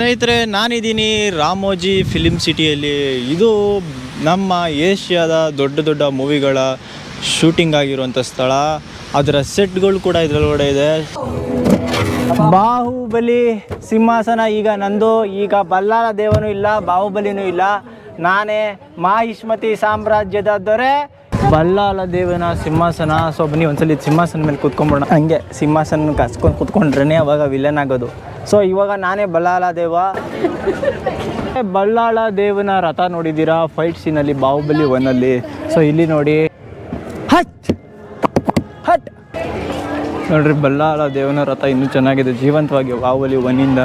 ಸ್ನೇಹಿತರೆ, ನಾನಿದ್ದೀನಿ ರಾಮೋಜಿ ಫಿಲಿಮ್ ಸಿಟಿಯಲ್ಲಿ. ಇದು ನಮ್ಮ ಏಷ್ಯಾದ ದೊಡ್ಡ ದೊಡ್ಡ ಮೂವಿಗಳ ಶೂಟಿಂಗ್ ಆಗಿರುವಂಥ ಸ್ಥಳ. ಅದರ ಸೆಟ್ಗಳು ಕೂಡ ಇದರೊಳಗಡೆ ಇದೆ. ಬಾಹುಬಲಿ ಸಿಂಹಾಸನ ಈಗ ನಂದು. ಈಗ ಬಲ್ಲಾಳ ದೇವನೂ ಇಲ್ಲ, ಬಾಹುಬಲಿನೂ ಇಲ್ಲ, ನಾನೇ ಮಾಹಿಷ್ಮತಿ ಸಾಮ್ರಾಜ್ಯದ ದೊರೆ ಬಲ್ಲಾಳ ದೇವನ ಸಿಂಹಾಸನ. ಸೊ ಬನ್ನಿ ಒಂದ್ಸಲಿ ಸಿಂಹಾಸನ ಮೇಲೆ ಕೂತ್ಕೊಂಡ್ಬಿಡೋಣ. ಹಂಗೆ ಸಿಂಹಾಸನ ಕಸ್ಕೊಂಡು ಕೂತ್ಕೊಂಡ್ರೆ ಅವಾಗ ವಿಲನ್ ಆಗೋದು. ಸೊ ಇವಾಗ ನಾನೇ ಬಲ್ಲಾಳ ದೇವ. ಬಲ್ಲಾಳ ದೇವನ ರಥ ನೋಡಿದ್ದೀರಾ ಫೈಟ್ ಸೀನಲ್ಲಿ ಬಾಹುಬಲಿ 1ಅಲ್ಲಿ. ಸೊ ಇಲ್ಲಿ ನೋಡಿ, ಹಟ್ ಹಟ್ ನೋಡ್ರಿ, ಬಲ್ಲಾಳ ದೇವನ ರಥ ಇನ್ನೂ ಚೆನ್ನಾಗಿದೆ ಜೀವಂತವಾಗಿ ಬಾಹುಬಲಿ 1ಇಂದ.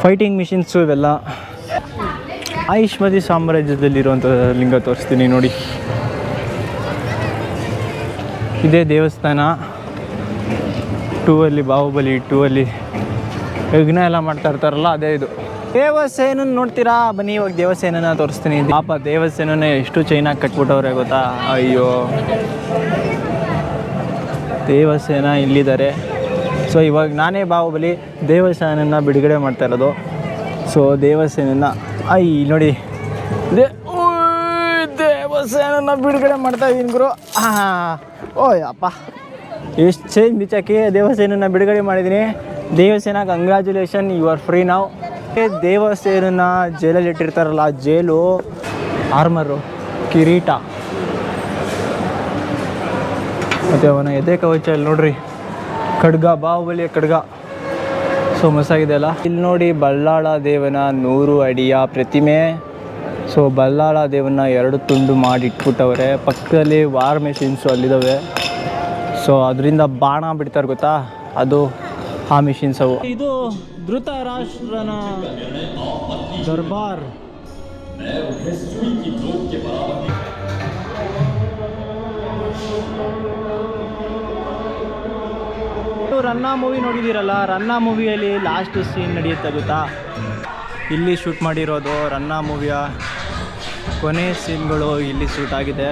ಫೈಟಿಂಗ್ ಮಿಷಿನ್ಸು ಇವೆಲ್ಲ. ಮಾಹಿಷ್ಮತಿ ಸಾಮ್ರಾಜ್ಯದಲ್ಲಿರುವಂಥ ಲಿಂಗ ತೋರಿಸ್ತೀನಿ ನೋಡಿ. ಇದೇ ದೇವಸ್ಥಾನ. 2ಅಲ್ಲಿ ಬಾಹುಬಲಿ 2ಅಲ್ಲಿ ಯಜ್ಞ ಎಲ್ಲ ಮಾಡ್ತಾ ಇರ್ತಾರಲ್ಲ, ಅದೇ ಇದು. ದೇವಸೇನನ್ ನೋಡ್ತೀರಾ? ಬನ್ನಿ ಇವಾಗ ದೇವಸೇನನ ತೋರಿಸ್ತೀನಿ. ಪಾಪ ದೇವಸೇನನೇ ಎಷ್ಟು ಚೈನಾಗಿ ಕಟ್ಬಿಟ್ಟವ್ರೆ ಗೊತ್ತಾ. ಅಯ್ಯೋ, ದೇವಸೇನ ಇಲ್ಲಿದ್ದಾರೆ. ಸೊ ಇವಾಗ ನಾನೇ ಬಾಹುಬಲಿ ದೇವಸೇನನ್ನ ಬಿಡುಗಡೆ ಮಾಡ್ತಾ ಇರೋದು. ಸೊ ದೇವಸೇನನ್ನ ನೋಡಿ, ದೇವಸೇನನ್ನ ಬಿಡುಗಡೆ ಮಾಡ್ತಾ ಇದ್ದೀನಿ ಗುರು. ಓಯ್ ಅಪ್ಪ, ಎಷ್ಟು ಚೇಂಜ್ ಬಿಚ್ಚಾಕಿ ದೇವಸೇನನ್ನ ಬಿಡುಗಡೆ ಮಾಡಿದ್ದೀನಿ. Devasena congratulation, you are free ನಾವು. ದೇವಸೇನನ್ನ ಜೈಲಲ್ಲಿ ಇಟ್ಟಿರ್ತಾರಲ್ಲ, ಜೈಲು ಆರ್ಮರು, ಕಿರೀಟ ಮತ್ತು ಅವನ ಎದೆ ಕವಚ. ಇಲ್ಲಿ ನೋಡ್ರಿ, ಖಡ್ಗ, ಬಾಹುಬಲಿಯ ಖಡ್ಗ. ಸೊ ಮಸಾಗಿದೆ ಅಲ್ಲ. ಇಲ್ಲಿ ನೋಡಿ, ಬಲ್ಲಾಳ ದೇವನ 100 ಅಡಿಯ ಪ್ರತಿಮೆ. ಸೊ ಬಲ್ಲಾಳ ದೇವನ 2 ತುಂಡು ಮಾಡಿ ಇಟ್ಬಿಟ್ಟವ್ರೆ. ಪಕ್ಕದಲ್ಲಿ ವಾರ್ ಮೆಷಿನ್ಸು ಅಲ್ಲಿದ್ದಾವೆ. ಸೊ ಅದರಿಂದ ಬಾಣ ಬಿಡ್ತಾರೆ ಗೊತ್ತಾ, ಅದು ಆ ಮಿಷಿನ್ಸ್ ಅವು. ಇದು ಧೃತರಾಷ್ಟ್ರನ ದರ್ಬಾರ್. ರನ್ನ ಮೂವಿ ನೋಡಿದ್ದೀರಲ್ಲ, ರನ್ನ ಮೂವಿಯಲ್ಲಿ ಲಾಸ್ಟ್ ಸೀನ್ ನಡೆಯುತ್ತೆ ಗೊತ್ತಾ, ಇಲ್ಲಿ ಶೂಟ್ ಮಾಡಿರೋದು. ರನ್ನ ಮೂವಿಯ ಕೊನೆ ಸೀನ್ಗಳು ಇಲ್ಲಿ ಶೂಟ್ ಆಗಿದೆ.